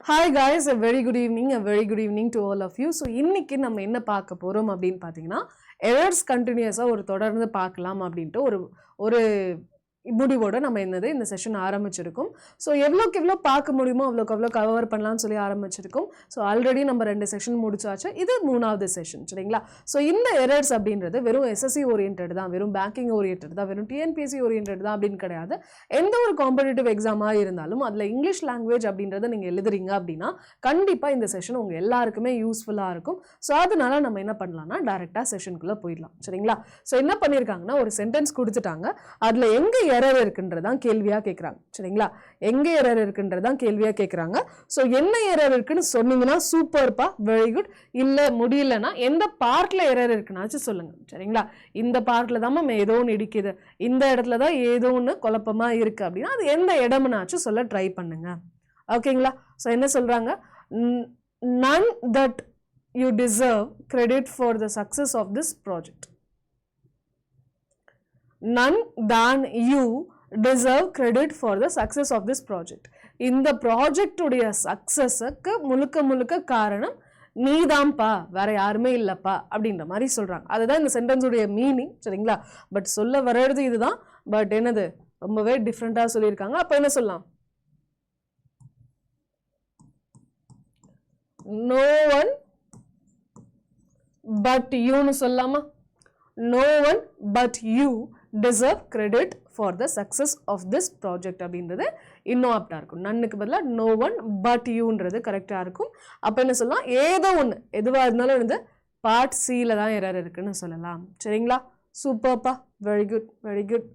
Hi guys, a very good evening to all of you. So இன்னைக்கு நம்ம என்ன பார்க்க போறோம் அப்படின்னு பார்த்தீங்கன்னா எரர்ஸ் கண்டினியூஸா தொடர்ந்து பார்க்கலாம் அப்படின்ட்டு ஒரு முடிவோட நம்ம இந்த செஷன் ஆரம்பிச்சிருக்கோம். ஸோ எவ்வளோ பார்க்க முடியுமோ அவ்வளோ கவர் பண்ணலாம்னு சொல்லி ஆரம்பிச்சிருக்கோம். ஸோ ஆல்ரெடி நம்ம 2 செஷன் முடிச்சாச்சு. இது 3வது செஷன், சரிங்களா? ஸோ இந்த எரர்ஸ் அப்படின்றது வெறும் எஸ்எஸ்சி ஓரியன்ட் தான், வெறும் பேங்கிங் ஓரியன்ட் தான், வெறும் டிஎன்பிஎஸ்சி ஓரியன்ட் தான் அப்படின்னு கிடையாது. எந்த ஒரு காம்படிட்டிவ் எக்ஸாமாக இருந்தாலும் அதில் இங்கிலீஷ் லாங்குவேஜ் அப்படின்றத நீங்கள் எழுதுறீங்க அப்படின்னா கண்டிப்பாக இந்த செஷன் உங்கள் எல்லாருக்குமே யூஸ்ஃபுல்லாக இருக்கும். ஸோ அதனால நம்ம என்ன பண்ணலாம்னா டைரெக்டாக செஷனுக்குள்ளே போயிடலாம், சரிங்களா? ஸோ என்ன பண்ணியிருக்காங்கன்னா ஒரு சென்டென்ஸ் கொடுத்துட்டாங்க, அதில் எங்கே எரர் இருக்குன்றதான் கேள்வியா கேட்குறாங்க, சரிங்களா? எங்க எரர் இருக்குன்றதான் கேள்வியா கேட்குறாங்க. ஸோ என்ன எரர் இருக்குன்னு சொன்னீங்கன்னா சூப்பர்ப்பா, வெரி குட். இல்லை முடியலன்னா எந்த பார்ட்ல எரர் இருக்குன்னாச்சும் சொல்லுங்க, சரிங்களா? இந்த பார்ட்ல தான் மேம் ஏதோ ஒன்று இடிக்குது, இந்த இடத்துல தான் ஏதோ ஒன்று குழப்பமா இருக்கு அப்படின்னா அது எந்த இடம்னாச்சும் சொல்ல ட்ரை பண்ணுங்க, ஓகேங்களா? ஸோ என்ன சொல்றாங்க, none that you deserve credit for the success of this project. None than you deserve credit for the success of this project. இந்த ப்ராஜெக்ட் உடைய சக்சஸுக்கு முழுக்க காரணம் நீதான்ப்பா, வேற யாருமே இல்லப்பா அப்படின்ற மாதிரி சொல்றாங்க. அதுதான் இந்த சென்டென்ஸ் உடைய மீனிங், சரிங்களா? பட் சொல்ல வர்றது இதுதான், பட் என்னது ரொம்பவே டிஃப்ரெண்டா சொல்லியிருக்காங்க. அப்ப என்ன சொல்லலாம், no one but youன்னு சொல்லலாமா? no one but you deserve credit for the success of this project அப்படின்றது இன்னும் ஆப்டா இருக்கும். நன்னுக்கு பதிலாக no one but youன்றது கரெக்டா இருக்கும். அப்ப என்ன சொல்லலாம், ஏதோ ஒன்று எதுவாக இருந்தாலும் வந்து பார்ட் சில தான் எரர் இருக்குன்னு சொல்லலாம், சரிங்களா? சூப்பர்ப்பா, வெரி குட் வெரி குட்.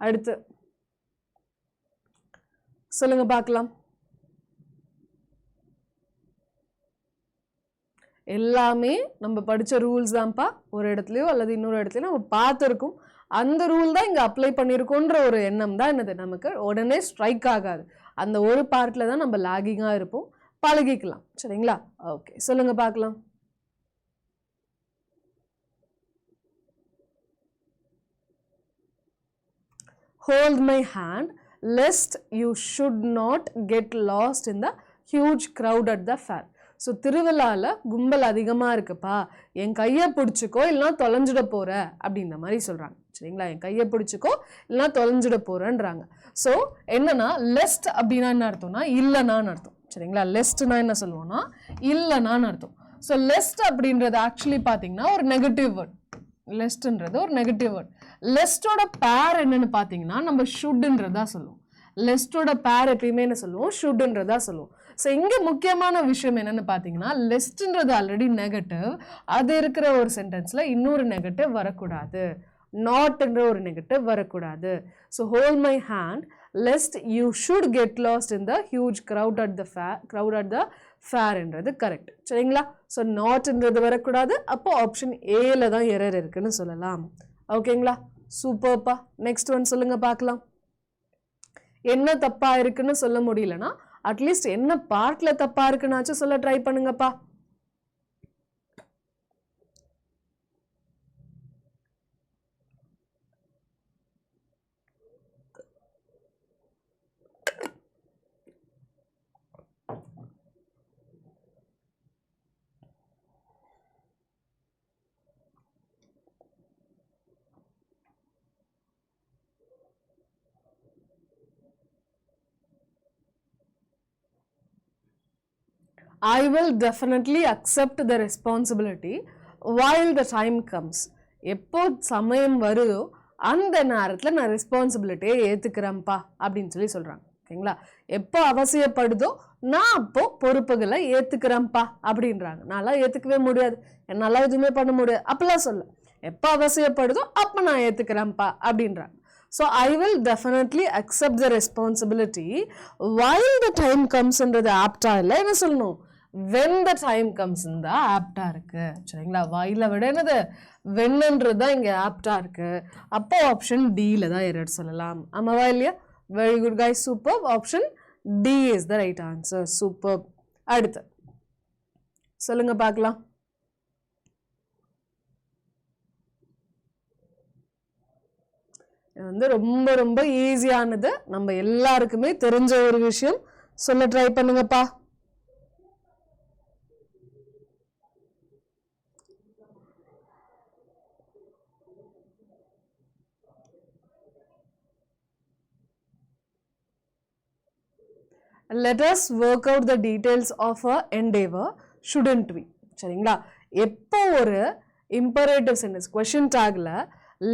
அடுத்து சொல்லுங்க பார்க்கலாம். எல்லாமே நம்ம படித்த ரூல்ஸ் தான்ப்பா, ஒரு இடத்துலையோ அல்லது இன்னொரு இடத்துலையோ நம்ம பார்த்துருக்கோம். அந்த ரூல் தான் இங்கே அப்ளை பண்ணியிருக்கோன்ற ஒரு எண்ணம் தான் என்னது நமக்கு உடனே ஸ்ட்ரைக் ஆகாது. அந்த ஒரு பார்ட்டில் தான் நம்ம லாகிங்காக இருப்போம், பழகிக்கலாம், சரிங்களா? ஓகே, சொல்லுங்க பார்க்கலாம். Hold my hand lest you should not get lost in the huge crowd at the fair. So திருவிழாவில் கும்பல் அதிகமாக இருக்குப்பா, என் கையை பிடிச்சிக்கோ இல்லைனா தொலைஞ்சிட போகிற அப்படின்ற மாதிரி சொல்கிறாங்க, சரிங்களா? என் கையை பிடிச்சிக்கோ இல்லைனா தொலைஞ்சிட போகிறேன்றாங்க. ஸோ என்னன்னா லெஸ்ட் அப்படின்னா என்ன அர்த்தம்னா இல்லைனான்னு அர்த்தம், சரிங்களா? லெஸ்ட்னா என்ன சொல்லுவோம்னா இல்லைனான்னு அர்த்தம். ஸோ லெஸ்ட் அப்படின்றது ஆக்சுவலி பார்த்தீங்கன்னா ஒரு நெகட்டிவ் வேர்ட். லெஸ்ட்ன்றது ஒரு நெகட்டிவ் வேர்ட். லெஸ்டோட பேர் என்னன்னு பார்த்தீங்கன்னா நம்ம ஷுட்ன்றதா சொல்லுவோம். லெஸ்டோட பேர் எப்பயுமே என்ன சொல்லுவோம், ஷுட்ன்றதா சொல்லுவோம். ஸோ இங்கே முக்கியமான விஷயம் என்னன்னு பார்த்தீங்கன்னா லெஸ்ட்ன்றது ஆல்ரெடி நெகட்டிவ், அது இருக்கிற ஒரு சென்டென்ஸில் இன்னொரு நெகட்டிவ் வரக்கூடாது, நாட்ன்ற ஒரு நெகட்டிவ் வரக்கூடாது. So hold my hand lest you should get lost in the huge crowd at the fairன்றது கரெக்ட், சரிங்களா? ஸோ நாட்ன்றது வரக்கூடாது. அப்போ ஆப்ஷன் ஏல தான் எரர் இருக்குன்னு சொல்லலாம், ஓகேங்களா? சூப்பர்ப்பா. நெக்ஸ்ட் ஒன் சொல்லுங்க பார்க்கலாம். என்ன தப்பா இருக்குன்னு சொல்ல முடியலன்னா அட்லீஸ்ட் என்ன பார்ட்ல தப்பா இருக்குன்னாச்சும் சொல்ல ட்ரை பண்ணுங்கப்பா. I will definitely accept the responsibility while the time comes. எப்போ சமயம் வருதோ அந்த நேரத்தில் நான் ரெஸ்பான்சிபிலிட்டியை ஏற்றுக்கிறேன்ப்பா அப்படின்னு சொல்கிறாங்க, ஓகேங்களா? எப்போ அவசியப்படுதோ நான் அப்போ பொறுப்புகளை ஏற்றுக்கிறேன்ப்பா அப்படின்றாங்க. நான்லாம் ஏற்றுக்கவே முடியாது, என்னால் எதுவுமே பண்ண முடியாது அப்படிலாம் சொல்ல, எப்போ அவசியப்படுதோ அப்போ நான் ஏற்றுக்கிறேன்ப்பா அப்படின்றாங்க. So I will definitely accept the responsibility while the time comes ன்றது ஆப்டா இல்லை, என்ன சொல்லணும், when the time comes இந்த ஆப்டா இருக்கு, சரிங்களா? வாயில விட என்னது வென்ன்றது தான் இங்கே ஆப்டா இருக்கு. அப்போ ஆப்ஷன் டில தான் எரர் சொல்லலாம், ஆமாவா இல்லையா? Very good guys, super. Option D is the right answer, super. அடுத்து சொல்லுங்க பார்க்கலாம். இது வந்து ரொம்ப ரொம்ப ஈஸியானது, நம்ம எல்லாருக்குமே தெரிஞ்ச ஒரு விஷயம். சொல்ல ட்ரை பண்ணுங்கப்பா. let us work out the details of a endeavor, shouldn't we? சரிங்களா? எப்போ ஒரு imperative sentence question tagல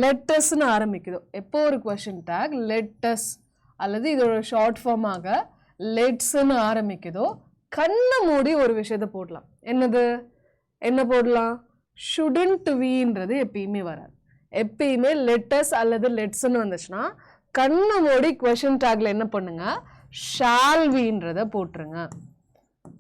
let us னு ஆரம்பிக்குதோ, எப்போ ஒரு question tag let us அல்லது இதோட ஷார்ட் ஃபார்ம் ஆக let's னு ஆரம்பிக்குதோ, கண்ணை மூடி ஒரு விஷயத்தை போடலாம். என்னது? என்ன போடலாம்? shouldn't weன்றது எப்பயுமே வராது. எப்பயுமே let us அல்லது let's னு வந்துச்சுன்னா கண்ணை மூடி question tagல என்ன பண்ணுங்க? shall weன்றதை போட்டுருங்க.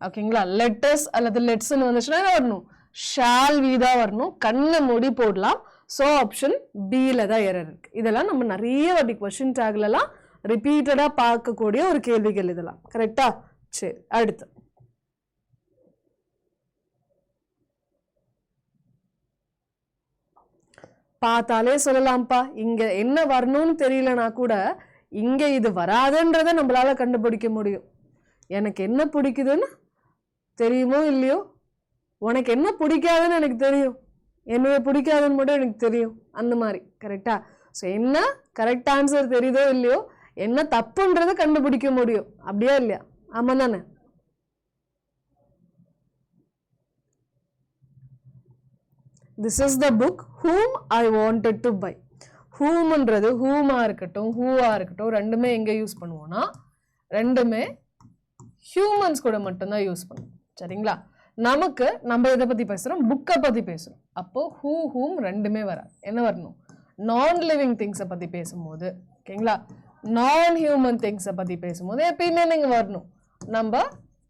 ஓகேங்களா? let us அல்லது let's னு வந்துச்சுன்னா என்ன வரணும்? shall we தான் வரணும். கண்ணை மூடி போடலாம். ஸோ ஆப்ஷன் பியில் தான் எரர் இருக்கு. இதெல்லாம் நம்ம நிறைய வாட்டி கொஸ்டின் டேக்லலாம் ரிப்பீட்டடாக பார்க்கக்கூடிய ஒரு கேள்விகள் இதெல்லாம். கரெக்டா? சரி, அடுத்து பார்த்தாலே சொல்லலாம்ப்பா, இங்க என்ன வரணும்னு தெரியலனா கூட இங்க இது வராதுன்றதை நம்மளால கண்டுபிடிக்க முடியும். எனக்கு என்ன பிடிக்குதுன்னு தெரியுமோ இல்லையோ, உனக்கு என்ன பிடிக்காதுன்னு எனக்கு தெரியும், என்னைய பிடிக்காதுன்னு மட்டும் எனக்கு தெரியும், அந்த மாதிரி. கரெக்டா? ஸோ என்ன கரெக்ட் ஆன்சர் தெரியுதோ இல்லையோ, என்ன தப்புன்றதை கண்டுபிடிக்க முடியும். அப்படியா இல்லையா? ஆமா தானே? This is the book whom I wanted to buy. whomன்றது whom-ஆ இருக்கட்டும் who-ஆ இருக்கட்டும் ரெண்டுமே எங்க யூஸ் பண்ணுவோம்னா ரெண்டுமே ஹியூமன்ஸ் கூட மட்டும்தான் யூஸ் பண்ணுவோம். சரிங்களா? நமக்கு நம்ம எதை பத்தி பேசுறோம்? புக்கை பத்தி பேசுறோம். அப்போ who whom ரெண்டுமே வராது. என்ன வரணும்? நான் லிவிங் திங்ஸை பத்தி பேசும்போது, ஓகேங்களா, நான் ஹியூமன் திங்ஸை பத்தி பேசும்போது எப்பயுமே நீங்க வரணும் நம்ம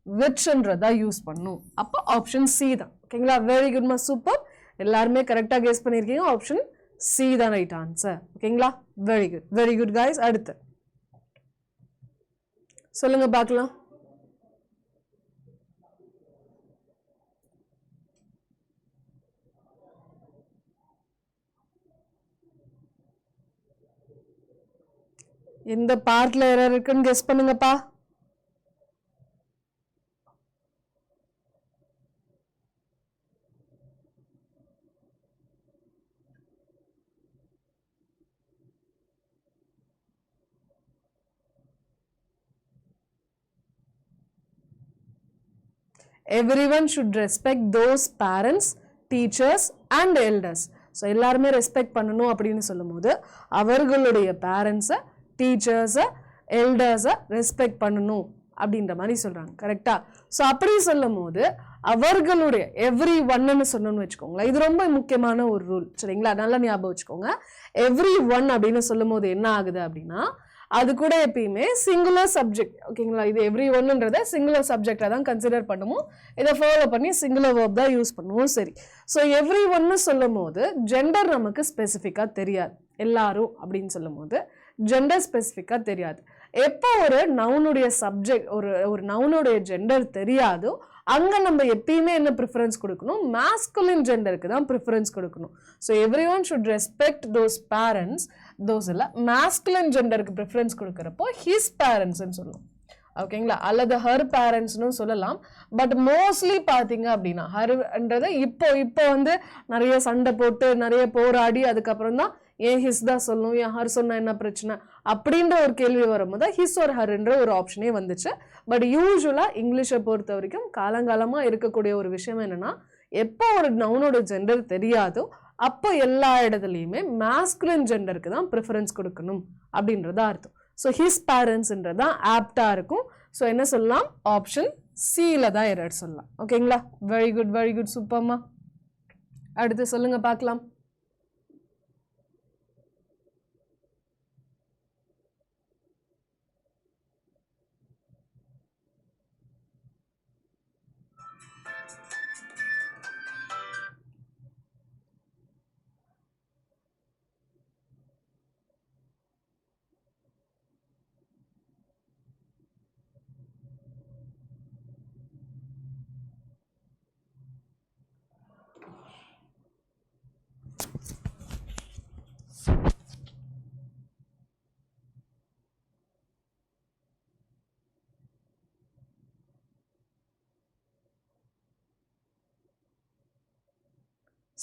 விச்ன்றதா யூஸ் பண்ணணும். அப்போ ஆப்ஷன் சி தான். ஓகேங்களா? வெரி குட்மா, சூப்பர். எல்லாருமே கரெக்டாக கெஸ் பண்ணியிருக்கீங்க. ஆப்ஷன் சி தான் ரைட் ஆன்சர். ஓகேங்களா? Very good, very good guys. அடுத்து சொல்லுங்க பார்க்கலாம். எந்த பார்ட்ல எரர் இருக்குன்னு கெஸ் பண்ணுங்கப்பா. Everyone should respect those parents, teachers and elders. So எல்லாருமே ரெஸ்பெக்ட் பண்ணணும் அப்படின்னு சொல்லும் போது அவர்களுடைய பேரண்ட்ஸை, டீச்சர்ஸை, எல்டர்ஸை ரெஸ்பெக்ட் பண்ணணும் அப்படின்ற மாதிரி சொல்கிறாங்க. கரெக்டா? ஸோ அப்படி சொல்லும் போது அவர்களுடைய எவ்ரி ஒன்னு சொன்னோன்னு வச்சுக்கோங்களேன். இது ரொம்ப முக்கியமான ஒரு ரூல். சரிங்களா? நல்லா ஞாபகம் வச்சுக்கோங்க. எவ்ரி ஒன் அப்படின்னு சொல்லும் போது என்ன ஆகுது அப்படின்னா அது கூட எப்பயுமே சிங்குலர் சப்ஜெக்ட். ஓகேங்களா? இது எவ்ரி ஒன்னுன்றதை சிங்குலர் சப்ஜெக்டா தான் கன்சிடர் பண்ணுவோம். இதை ஃபாலோ பண்ணி சிங்குலர் வேர்ப் தான் யூஸ் பண்ணுவோம். சரி, ஸோ எவ்ரி ஒன்னு சொல்லும் போது ஜெண்டர் நமக்கு ஸ்பெசிஃபிக்காக தெரியாது. எல்லாரும் அப்படின்னு சொல்லும் போது ஜெண்டர் ஸ்பெசிஃபிக்காக தெரியாது. எப்போ ஒரு நவுனுடைய சப்ஜெக்ட், ஒரு நவுனுடைய ஜெண்டர் தெரியாதோ அங்கே நம்ம எப்பயுமே என்ன ப்ரிஃபரன்ஸ் கொடுக்கணும்? மாஸ்குலின் ஜெண்டருக்கு தான் ப்ரிஃபரன்ஸ் கொடுக்கணும். So every one should respect those parents. Those இல்லை, மாஸ்குலின் ஜெண்டருக்கு ப்ரிஃபரன்ஸ் கொடுக்குறப்போ ஹிஸ் பேரண்ட்ஸ்ன்னு சொல்லணும். ஓகேங்களா? அல்லது ஹர் பேரண்ட்ஸ்னு சொல்லலாம். பட் மோஸ்ட்லி பார்த்தீங்க அப்படின்னா ஹர்ன்றதை இப்போ வந்து நிறைய சண்டை போட்டு நிறைய போராடி அதுக்கப்புறம் தான் ஏன் ஹிஸ் தான் சொல்லணும், ஏன் ஹர் சொன்னா என்ன பிரச்சனை அப்படின்ற ஒரு கேள்வி வரும்போது ஹிஸ் ஒரு ஹர்ன்ற ஒரு ஆப்ஷனே வந்துச்சு. பட் யூஸ்வலாக இங்கிலீஷை பொறுத்த வரைக்கும் காலங்காலமாக இருக்கக்கூடிய ஒரு விஷயம் என்னன்னா, எப்போ ஒரு நவுனோட ஜெண்டர் தெரியாதோ அப்போ எல்லா இடத்துலையுமே மாஸ்குலின் ஜெண்டருக்கு தான் ப்ரிஃபரன்ஸ் கொடுக்கணும் அப்படின்றதா அர்த்தம். ஸோ ஹிஸ் பேரண்ட்ஸ்ன்றது தான் ஆப்டாக இருக்கும். ஸோ என்ன சொல்லலாம்? ஆப்ஷன் சியில் தான் எரர் சொல்லலாம். ஓகேங்களா? வெரி குட், வெரி குட், சூப்பர்மா. அடுத்து சொல்லுங்க பார்க்கலாம்.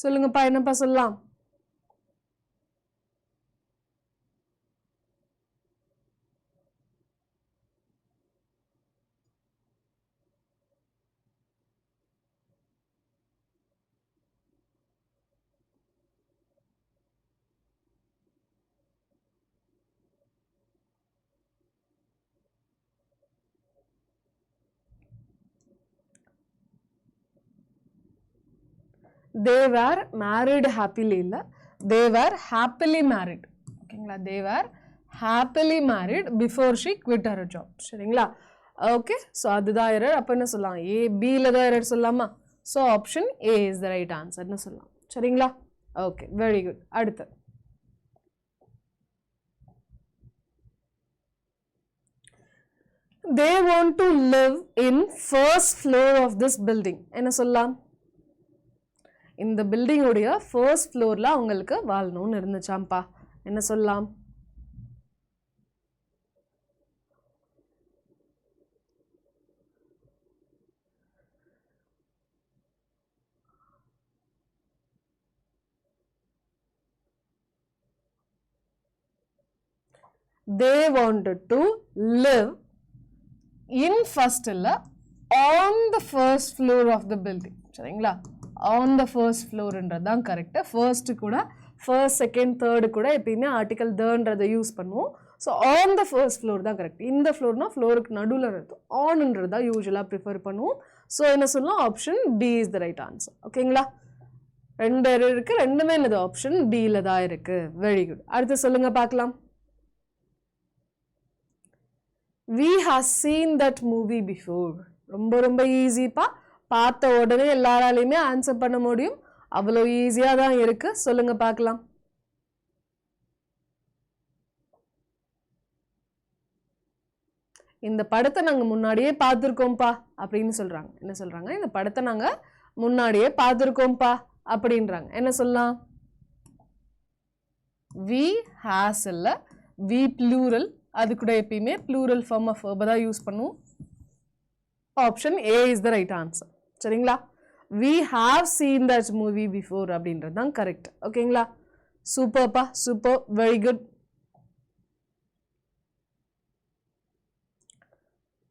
சொல்லுங்கப்பா, என்னப்பா சொல்லலாம்? they were married happily இல்ல, they were happily married. ஓகேங்களா, they were happily married before she quit her job. சரிங்களா? ஓகே, ஸோ அதுதான் எரர். அப்போ என்ன சொல்லலாம், ஏ பியில் தான் எரர் சொல்லலாமா? So option A is the right ஆன்சர்னு சொல்லலாம். சரிங்களா? Okay, very good. அடுத்து they want to live in first floor of this building. என்ன சொல்லலாம், இந்த பில்டிங் உடைய ஃபர்ஸ்ட் ஃப்ளோர்ல அவங்களுக்கு வாழணும்னு இருந்துச்சாம்பா. என்ன சொல்லலாம், they wanted to live in first இல்ல, on the first floor of the building. சரிங்களா, on the first floor ன்றது தான் கரெக்ட். ஃபர்ஸ்ட் கூட ஃபர்ஸ்ட் செகண்ட் தேர்டு கூட எப்பயுமே ஆர்டிகல் தன்றதை யூஸ் பண்ணுவோம். So on the first floor தான் கரெக்ட். இந்த ஃப்ளோர்னா ஃப்ளோருக்கு நடுவில் இருக்கும், ஆன்ன்றது தான் யூஸ்வலாக ப்ரிஃபர் பண்ணுவோம். ஸோ என்ன சொல்லலாம், option D is the right answer. ஓகேங்களா, ரெண்டு எரர் இருக்கு, ரெண்டுமே என்னது ஆப்ஷன் டியில் தான் இருக்கு. Very good. அடுத்து சொல்லுங்க பார்க்கலாம். we have seen that movie before. ரொம்ப ரொம்ப ஈஸிப்பா, பார்த்த உடனே எல்லாராலையுமே ஆன்சர் பண்ண முடியும், அவ்வளோ ஈஸியாக தான் இருக்கு. சொல்லுங்க பார்க்கலாம். இந்த படத்தை நாங்கள் முன்னாடியே பார்த்துருக்கோம்ப்பா அப்படின்னு சொல்றாங்க. என்ன சொல்றாங்க, இந்த படத்தை நாங்கள் முன்னாடியே பார்த்துருக்கோம்ப்பா அப்படின்றாங்க. என்ன சொல்லலாம், we has இல்ல, we plural, அது கூட எப்பயுமே plural form of verb தான் யூஸ் பண்ணுவோம். Option A is the right answer. சரிங்களா, we have seen that movie before அப்படின்றது தான் கரெக்ட். ஓகேங்களா, சூப்பர்ப்பா, super, very good.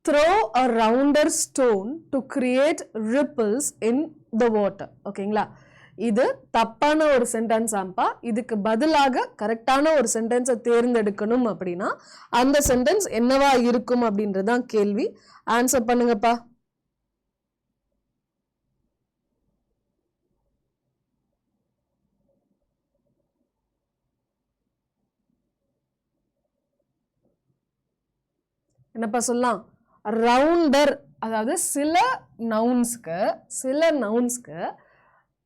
throw a rounder stone to create ripples in the water. ஓகேங்களா, இது தப்பான ஒரு சென்டென்ஸ் ஆம்பா. இதுக்கு பதிலாக கரெக்டான ஒரு சென்டென்ஸை தேர்ந்தெடுக்கணும் அப்படின்னா அந்த சென்டென்ஸ் என்னவா இருக்கும் அப்படின்றதான் கேள்வி. ஆன்சர் பண்ணுங்கப்பா. என்னப்பா சொல்லலாம், ரவுண்டர். அதாவது சில நவுன்ஸ்க்கு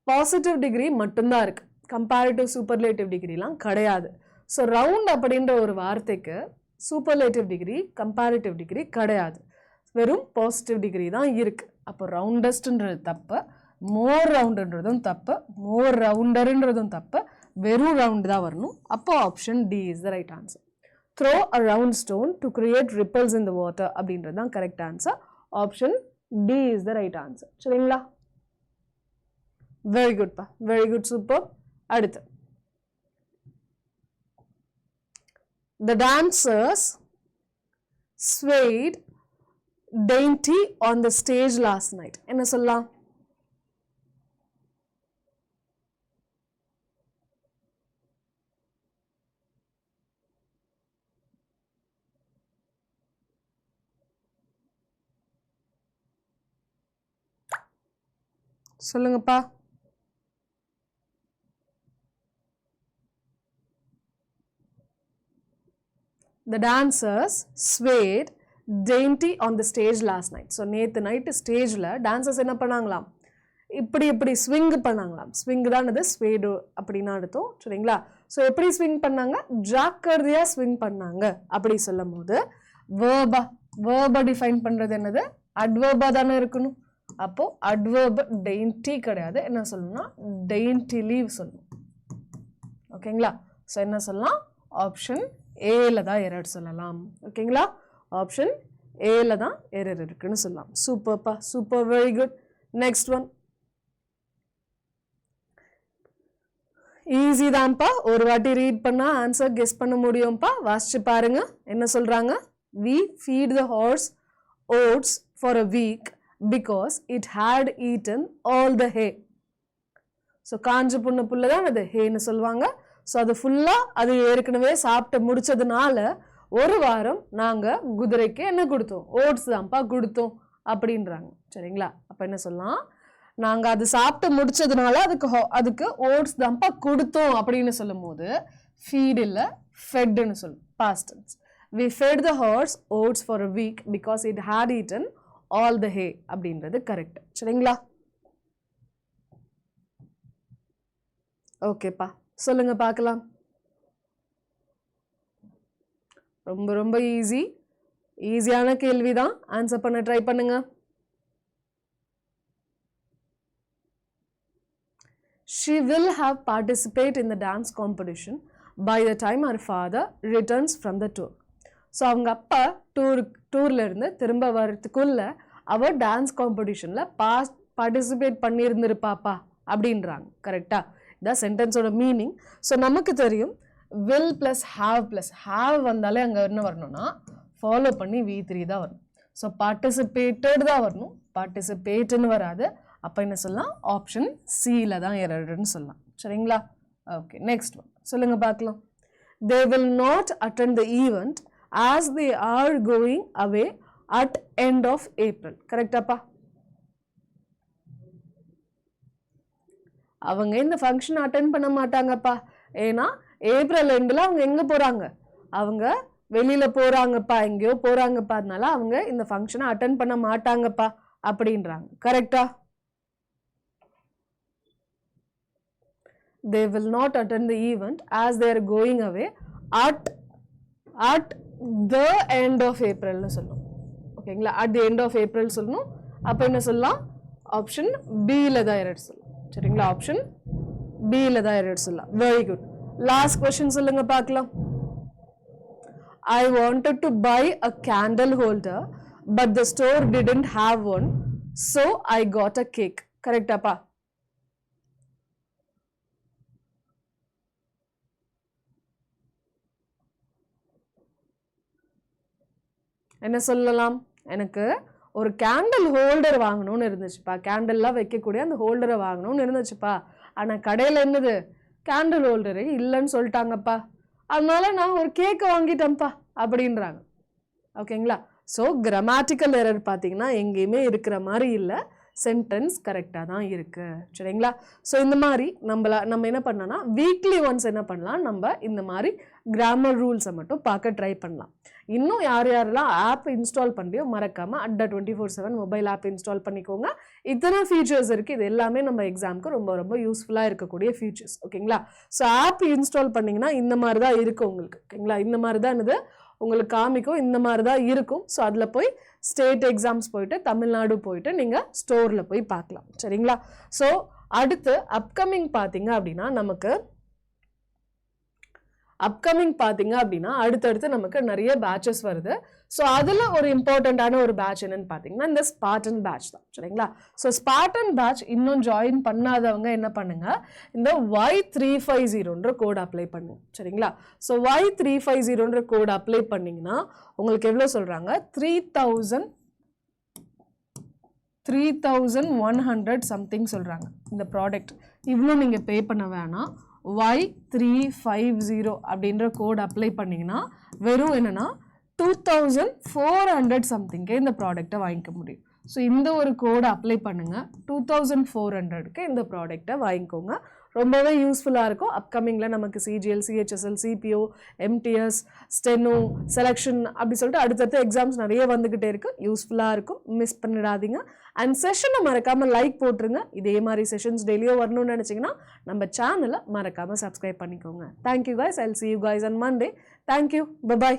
பாசிட்டிவ் டிகிரி மட்டும்தான் இருக்கு, கம்பேரிட்டிவ் சூப்பர்லேட்டிவ் டிகிரிலாம் கிடையாது. ஸோ ரவுண்ட் அப்படின்ற ஒரு வார்த்தைக்கு சூப்பர்லேட்டிவ் டிகிரி கம்பேரிட்டிவ் டிகிரி கிடையாது, வெறும் பாசிட்டிவ் டிகிரி தான் இருக்கு. அப்போ ரவுண்டஸ்ட்ன்றது தப்பு, மோர் ரவுண்டுன்றதும் தப்பு, மோர் ரவுண்டர்ன்றதும் தப்பு, வெறும் ரவுண்டு தான் வரணும். அப்போ option D is the right answer. throw a round stone to create ripples in the water அப்படின்றது தான் correct answer. Option D is the right answer. சரிங்களா, வெரி குட்பா, வெரி குட், சூப்பர். அடுத்து, the dancers swayed dainty on the stage last night. என்ன சொல்லலாம், சொல்லுங்கப்பா. The dancers swayed dainty on the stage last night. So நேற்று night ஸ்டேஜில் dancers என்ன பண்ணாங்களாம், இப்படி ஸ்விங் பண்ணாங்களாம். ஸ்விங் தான் அது, ஸ்வேடு அப்படின்னா அர்த்தம். சரிங்களா, ஸோ எப்படி ஸ்விங் பண்ணாங்க, ஜாக்கிரதையாக ஸ்விங் பண்ணாங்க அப்படி சொல்லும் போது வேர்பை டிஃபைன் பண்ணுறது என்னது, அட்வர்பா தானே இருக்கணும். அப்போ அட்வர்ப் டெயின்டி கிடையாது, என்ன சொல்லணும்னா டெயின்டிலி சொல்லணும். ஓகேங்களா, ஸோ என்ன சொல்லலாம், ஆப்ஷன் ஏல தான் எரர் சொல்லலாம். ஓகேங்களா, ஆப்ஷன் ஏல தான் எரர் இருக்குன்னு சொல்லலாம். சூப்பர்ப்பா, super, very good. Next one easy தான்ப்பா, ஒரு வாட்டி ரீட் பண்ணா ஆன்சர் கெஸ் பண்ண முடியும்ப்பா. வாசிச்சு பாருங்க. என்ன சொல்றாங்க, we feed the horse oats for a week because it had eaten all the hay. So காஞ்ச புல்ல தான் அது ஹேன்னு சொல்லுவாங்க. ஸோ அது ஃபுல்லாக அது ஏற்கனவே சாப்பிட்டு முடிச்சதுனால ஒரு வாரம் நாங்கள் குதிரைக்கு என்ன கொடுத்தோம், ஓட்ஸ் தான்ப்பா கொடுத்தோம் அப்படின்றாங்க. சரிங்களா, அப்போ என்ன சொல்லலாம், நாங்கள் அது சாப்பிட்டு முடிச்சதுனால அதுக்கு ஓட்ஸ் தான்ப்பா கொடுத்தோம் அப்படின்னு சொல்லும் போது ஃபீட் இல்லை ஃபெட்னு சொல்லும் past tense. We fed the horse oats for a week because it had eaten all the hay அப்படின்றது கரெக்ட். சரிங்களா? ஓகேப்பா, சொல்லுங்க பார்க்கலாம். ரொம்ப ரொம்ப ஈஸியான கேள்விதான். ஆன்சர் பண்ண ட்ரை பண்ணுங்க. She will have participate in the dance competition by the time her father returns from the tour. So அவங்க அப்பா டூரில் இருந்து திரும்ப வரத்துக்குள்ள அவள் டான்ஸ் காம்படிஷனில் பார்ட்டிசிபேட் பண்ணியிருந்திருப்பாப்பா அப்படின்றாங்க. கரெக்டாக? இதான் சென்டென்ஸோட மீனிங். ஸோ நமக்கு தெரியும் வில் ப்ளஸ் ஹாவ் வந்தாலே அங்கே என்ன வரணும்னா ஃபாலோ பண்ணி V3 தான் வரணும். ஸோ பார்ட்டிசிபேட்டட் தான் வரணும், பார்ட்டிசிபேட்டுன்னு வராது. அப்போ என்ன சொல்லலாம்? ஆப்ஷன் சியில் தான் எரர்னு சொல்லலாம். சரிங்களா? ஓகே, நெக்ஸ்ட் ஒன் சொல்லுங்க பார்க்கலாம். They will not attend the event as they are going away at end of April. கரெக்டாப்பா? அவங்க இந்த ஃபங்க்ஷன் அட்டென்ட் பண்ண மாட்டாங்கப்பா. ஏன்னா ஏப்ரல் எண்டில் அவங்க எங்கே போகிறாங்க? அவங்க வெளியில் போகிறாங்கப்பா, எங்கேயோ போகிறாங்கப்பா. அதனால அவங்க இந்த ஃபங்க்ஷனை அட்டென்ட் பண்ண மாட்டாங்கப்பா அப்படின்றாங்க. கரெக்டா? They will not attend the event as they are going away at the end of April னு சொல்லணும். ஓகேங்களா? at the end of April சொல்லணும். அப்போ என்ன சொல்லலாம்? ஆப்ஷன் பியில் தான் எரர் சொல்லலாம். சரிங்களா? ஆப்ஷன் பியில் தான் எரர் சொல்லலாம். Very good. லாஸ்ட் கொஸ்டின் சொல்லுங்க பார்க்கலாம். I wanted to buy a candle holder but the store didn't have one so I got a cake. கரெக்டாப்பா? என்ன சொல்லலாம்? எனக்கு ஒரு கேண்டில் ஹோல்டர் வாங்கணும்னு இருந்துச்சுப்பா, கேண்டில்லாம் வைக்கக்கூடிய அந்த ஹோல்டரை வாங்கணும்னு இருந்துச்சுப்பா. ஆனால் கடையில் என்னது கேண்டில் ஹோல்டரு இல்லைன்னு சொல்லிட்டாங்கப்பா, அதனால நான் ஒரு கேக்கை வாங்கிட்டேன்ப்பா அப்படின்றாங்க. ஓகேங்களா? ஸோ கிராமட்டிக்கல் எரர் பார்த்தீங்கன்னா எங்கேயுமே இருக்கிற மாதிரி இல்லை, சென்டென்ஸ் கரெக்டாக தான் இருக்குது. சரிங்களா? ஸோ இந்த மாதிரி நம்ம என்ன பண்ணோன்னா வீக்லி ஒன்ஸ் என்ன பண்ணலாம், நம்ம இந்த மாதிரி கிராமர் ரூல்ஸை மட்டும் பார்க்க ட்ரை பண்ணலாம். இன்னும் யாரெல்லாம் ஆப் இன்ஸ்டால் பண்ணியோ மறக்காமல் Adda 24/7 மொபைல் ஆப் இன்ஸ்டால் பண்ணிக்கோங்க. இத்தனை ஃபீச்சர்ஸ் இருக்குது. இது எல்லாமே நம்ம எக்ஸாமுக்கு ரொம்ப ரொம்ப யூஸ்ஃபுல்லாக இருக்கக்கூடிய ஃபீச்சர்ஸ். ஓகேங்களா? ஸோ ஆப் இன்ஸ்டால் பண்ணிங்கன்னா இந்த மாதிரி தான் இருக்கும் உங்களுக்கு. ஓகேங்களா? இந்த மாதிரி தான் இது உங்களுக்கு காமிக்கும், இந்த மாதிரி தான் இருக்கும். ஸோ அதில் போய் ஸ்டேட் எக்ஸாம்ஸ் போயிட்டு தமிழ்நாடு போயிட்டு நீங்கள் ஸ்டோரில் போய் பார்க்கலாம். சரிங்களா? ஸோ அடுத்து அப்கமிங் பார்த்தீங்க அப்படின்னா அடுத்தடுத்து நமக்கு நிறைய பேட்சஸ் வருது. ஸோ அதில் ஒரு இம்பார்ட்டண்ட்டான ஒரு பேட்ச் என்னன்னு பார்த்தீங்கன்னா இந்த ஸ்பார்டன் பேட்ச் தான். சரிங்களா? ஸோ ஸ்பார்டன் பேட்ச் இன்னும் ஜாயின் பண்ணாதவங்க என்ன பண்ணுங்க, இந்த Y350ன்ற கோட் அப்ளை பண்ணுங்க. சரிங்களா? ஸோ Y350ன்ற கோட் அப்ளை பண்ணிங்கன்னா உங்களுக்கு எவ்வளோ சொல்கிறாங்க? 3,100 சம்திங் சொல்கிறாங்க. இந்த ப்ராடக்ட் இவ்வளோ நீங்கள் பே பண்ண வேணாம். Y350 அப்படின்ற கோட் அப்ளை பண்ணிங்கன்னா வெறும் என்னென்னா 2,400 சம்திங்கே இந்த ப்ராடக்டை வாங்கிக்க முடியும். ஸோ இந்த ஒரு கோடை அப்ளை பண்ணுங்கள், 2,400க்கு இந்த ப்ராடக்டை வாங்கிக்கோங்க. ரொம்பவே யூஸ்ஃபுல்லாக இருக்கும். அப்கமிங்கில் நமக்கு CGL, CHSL, CPO, MTS, steno, selection அப்படி சொல்லிட்டு அடுத்தடுத்த எக்ஸாம்ஸ் நிறைய வந்துக்கிட்டே இருக்குது. யூஸ்ஃபுல்லாக இருக்கும், மிஸ் பண்ணிடாதீங்க. அண்ட் செஷனை மறக்காமல் லைக் போட்டுருங்க. இதே மாதிரி செஷன்ஸ் டெய்லியோ வரணும்னு நினச்சிங்கன்னா நம்ம சேனலை மறக்காமல் சப்ஸ்கிரைப் பண்ணிக்கோங்க. Thank you guys. I'll see you guys on Monday. Thank you. Bye-bye.